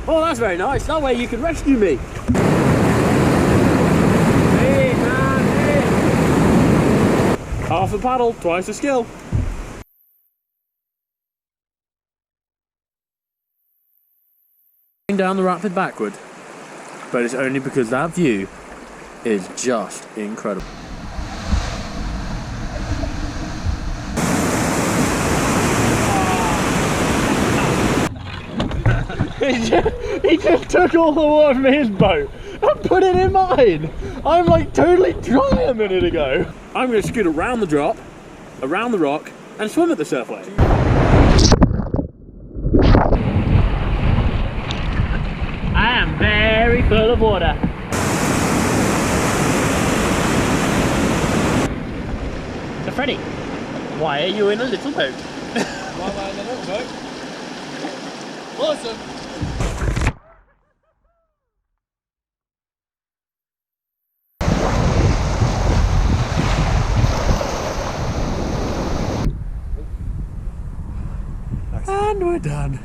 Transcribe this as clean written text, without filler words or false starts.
Oh, that's very nice. That way you can rescue me. Hey, man, hey. Half a paddle, twice the skill. Down the rapid backward, but it's only because that view is just incredible. He just took all the water from his boat and put it in mine. I'm like totally dry a minute ago. I'm going to scoot around the drop, around the rock, and swim at the surf lane. I am very full of water. So Freddie, why are you in a little boat? Why am I in a little boat? Awesome! And we're done.